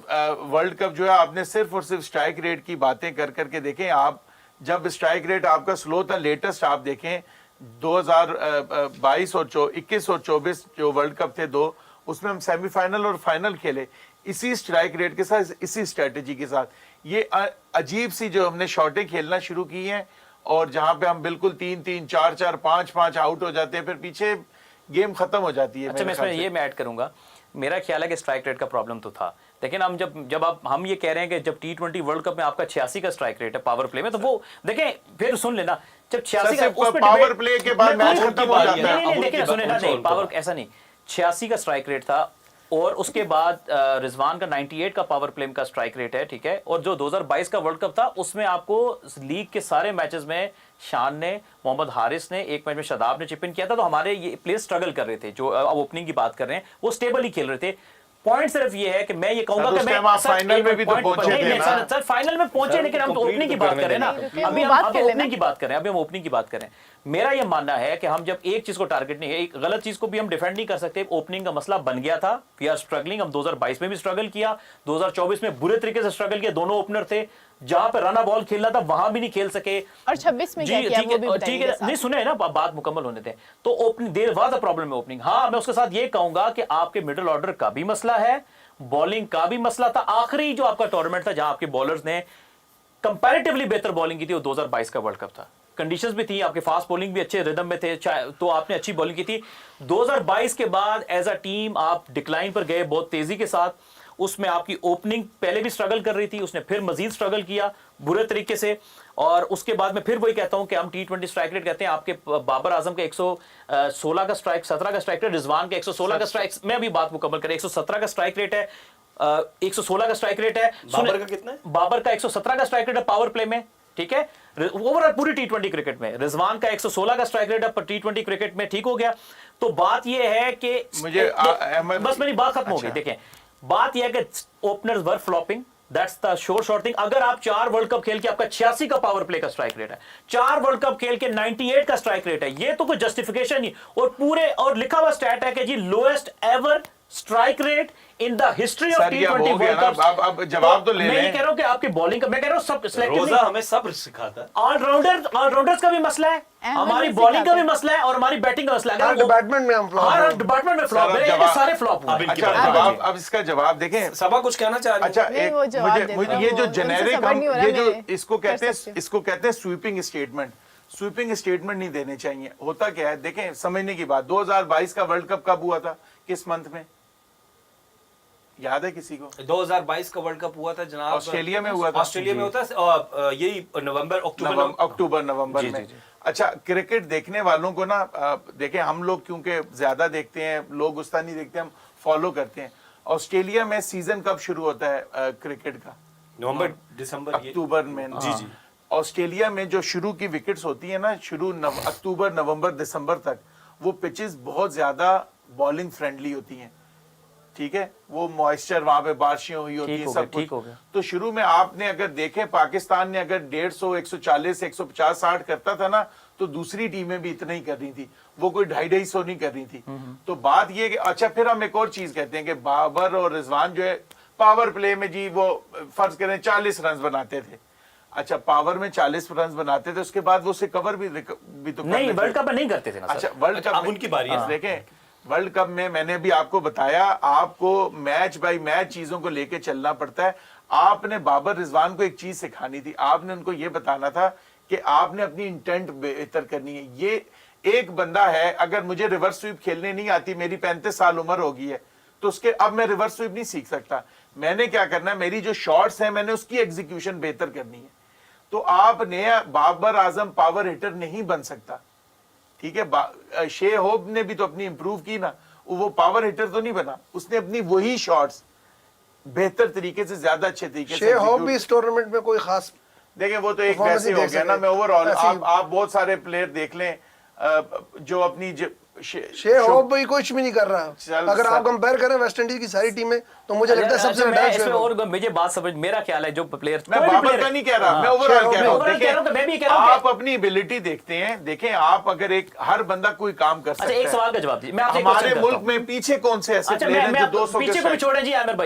World cup जो है आपने सिर्फ और सिर्फ स्ट्राइक रेट की बातें कर करके देखें। आप जब स्ट्राइक रेट आपका स्लो था, लेटेस्ट आप देखें 2022 और 21 और 24 जो वर्ल्ड कप थे दो, उसमें हम सेमीफाइनल और फाइनल खेले इसी स्ट्राइक रेट के साथ, इसी स्ट्रेटेजी के साथ। ये अजीब सी जो हमने शॉटें खेलना शुरू की हैं और जहां पे हम बिल्कुल 3-3, 4-4, 5-5 आउट हो जाते हैं, फिर पीछे गेम खत्म हो जाती है। अच्छा, मैं इसमें ये ऐड करूंगा, मेरा ख्याल है कि स्ट्राइक रेट का प्रॉब्लम तो था, लेकिन हम जब हम ये कह रहे हैं कि जब T20 वर्ल्ड कप में आपका 86 का स्ट्राइक रेट है पावर प्ले में, तो वो देखें, फिर सुन लेना, जब 86 का पावर प्ले के बाद मैच खत्म हो जाता है। नहीं, लेकिन सुने ना, नहीं पावर ऐसा नहीं, 86 का स्ट्राइक रेट था और उसके बाद रिजवान का 98 का पावर प्ले का स्ट्राइक रेट है, ठीक है। और जो 2022 का वर्ल्ड कप था उसमें आपको लीग के सारे मैचेस में शान ने, मोहम्मद हारिस ने, एक मैच में शादाब ने चिप इन किया था, तो हमारे ये प्लेयर्स स्ट्रगल कर रहे थे। जो अब ओपनिंग की बात कर रहे हैं वो स्टेबल ही खेल रहे थे। पॉइंट सिर्फ ये है कि मैं ये कहूंगा कि मैं फाइनल में भी तो पहुंचे थे ना सर, फाइनल में पहुंचे, लेकिन हम तो ओपनिंग की बात कर रहे हैं ना, अभी हम ओपनिंग की बात कर रहे हैं, अभी हम ओपनिंग की बात कर रहे हैं। मेरा ये मानना है कि हम जब एक चीज को टारगेट नहीं है, एक गलत चीज को भी हम डिफेंड नहीं कर सकते। ओपनिंग का मसला बन गया था, वी आर स्ट्रगलिंग। हम 2022 में भी स्ट्रगल किया, 2024 में बुरे तरीके से स्ट्रगल किया, दोनों ओपनर थे, जहां पे रन बॉल खेलना था वहां भी नहीं खेल सके। और 26 में क्या किया वो भी बताइए। ठीक है, नहीं सुने ना, बात मुकम्मल होने थे। तो opening there was a problem में ओपनिंग। हाँ, मैं उसके साथ ये कहूंगा कि आपके मिडिल ऑर्डर का भी मसला है, बॉलिंग का भी मसला था। आखिरी जो आपका टूर्नामेंट था जहां आपके बॉलर्स ने कंपैरेटिवली बेहतर बॉलिंग की थी, वो 2022 का वर्ल्ड कप था। कंडीशंस भी थी, आपके फास्ट बॉलिंग भी अच्छे रिदम में थे, तो आपने अच्छी बॉलिंग की थी। 2022 के बाद एज अ टीम आप डिक्लाइन पर गए बहुत तेजी के साथ। उसमें आपकी ओपनिंग पहले भी स्ट्रगल कर रही थी, उसने फिर मजीद स्ट्रगल किया बुरे तरीके से। और उसके बाद मैं फिर वही कहता हूं कि हम T20 स्ट्राइक रेट कहते हैं। आपके बाबर आजम का 116 का स्ट्राइक, 17 का स्ट्राइक रेट, रिजवान का 116 का स्ट्राइक, मैं अभी बात मुकम्मल करें, 117 का स्ट्राइक रेट है, 116 का स्ट्राइक रेट है। बाबर का कितना है? बाबर का 117 का स्ट्राइक रेट है पावर प्ले में, ठीक है। ओवरऑल पूरी T20 क्रिकेट में रिजवान का 116 का स्ट्राइक रेट है पर T20 क्रिकेट में, ठीक हो गया। तो बात यह है कि मुझे बस मेरी बात खत्म हो गई। देखें, बात यह है कि openers were flopping, that's the sure short thing. अगर आप 4 वर्ल्ड कप खेल के आपका 86 का पावर प्ले का स्ट्राइक रेट है, 4 वर्ल्ड कप खेल के 98 का स्ट्राइक रेट है, ये तो कोई जस्टिफिकेशन नहीं। और पूरे और लिखा हुआ स्टैट है कि जी lowest ever strike rate in the history of T20 world cup. अब जवाब तो ले मैं ये कह रहा हूं कि आपकी बॉलिंग का, मैं कह रहा हूं सब रोजा हमें सब सिखाता है। ऑलराउंडर्स का भी मसला है, हमारी बॉलिंग का भी मसला है और हमारी बैटिंग का मसला है। डिपार्टमेंट में हम फ्लॉप हर डिपार्टमेंट में फ्लॉप है, सारे फ्लॉप हुए। अच्छा जवाब, अब इसका जवाब देखें। सबा कुछ कहना चाह रही है? अच्छा, मुझे ये जो जेनेरिक, ये जो इसको कहते हैं स्वीपिंग स्टेटमेंट, स्वीपिंग स्टेटमेंट नहीं देने चाहिए। होता क्या है, देखें समझने की बात, 2022 का वर्ल्ड कप कब हुआ था, किस मंथ में, याद है किसी को? 2022 का वर्ल्ड कप हुआ था जनाब, ऑस्ट्रेलिया में हुआ था। ऑस्ट्रेलिया में होता है, यही नवंबर अक्टूबर नवंबर में। अच्छा, क्रिकेट देखने वालों को ना, देखें हम लोग क्योंकि ज्यादा देखते हैं, लोग उतना नहीं देखते, हम फॉलो करते हैं। ऑस्ट्रेलिया में सीजन कब शुरू होता है क्रिकेट का? नवंबर दिसंबर अक्टूबर में। जी जी। ऑस्ट्रेलिया में जो शुरू की विकेट्स होती है ना, शुरू अक्टूबर नवंबर दिसंबर तक, वो पिचेस बहुत ज्यादा बॉलिंग फ्रेंडली होती हैं, ठीक है। वो मॉइस्चर, वहां पे बारिशें हुई होती है, सब कुछ। तो शुरू में आपने अगर देखे, पाकिस्तान ने अगर 150, 140, 150, 60 करता था ना, तो दूसरी टीमें भी इतना ही कर रही थी, वो कोई 250 नहीं कर रही थी। तो बात ये कि अच्छा, फिर हम एक और चीज कहते हैं कि बाबर और रिजवान जो है पावर प्ले में जी वो फर्ज करें 40 रन बनाते थे। अच्छा, पावर में 40 रन बनाते थे, उसके बाद वो उसे कवर भी तो नहीं, वर्ल्ड कप में नहीं करते थे ना। अच्छा, वर्ल्ड कप उनकी बारी है। देखें, वर्ल्ड कप में मैंने भी आपको बताया, आपको मैच बाय मैच चीजों को लेके चलना पड़ता है। आपने बाबर रिजवान को एक चीज सिखानी थी, आपने उनको ये बताना था कि आपने अपनी इंटेंट बेहतर करनी है। ये एक बंदा है, अगर मुझे रिवर्स स्वीप खेलने नहीं आती, मेरी 35 साल उम्र हो गई है, तो उसके अब मैं रिवर्स स्वीप नहीं सीख सकता। मैंने क्या करना है, मेरी जो शॉट्स हैं मैंने उसकी एग्जीक्यूशन बेहतर करनी है। तो आपने बाबर आजम पावर हिटर नहीं बन सकता, ठीक है। शे होप ने भी तो अपनी इंप्रूव की ना, वो पावर हिटर तो नहीं बना, उसने अपनी वही शॉट्स बेहतर तरीके से, ज्यादा अच्छे तरीके से। शे होप भी इस टूर्नामेंट में कोई खास, देखें वो तो एक वैसे हो गया ना। मैं ओवरऑल आप बहुत सारे प्लेयर देख लें जो अपनी शे होप भी कुछ भी नहीं कर रहा। अगर आप कंपेयर करें वेस्ट इंडीज की सारी टीमें, तो मुझे लगता है सबसे बेस्ट। और मुझे बात समझ, मेरा ख्याल है जो प्लेयर, मैं बाबर का नहीं कह रहा, मैं ओवरऑल कह रहा हूं। आप अपनी एबिलिटी देखते हैं, देखें आप अगर एक हर बंदा कोई काम कर सकता है। एक सवाल का जवाब दीजिए, हमारे मुल्क में पीछे कौन से ऐसे प्लेयर हैं जो 200 पीछे को भी छोड़े जी आमिर भाई।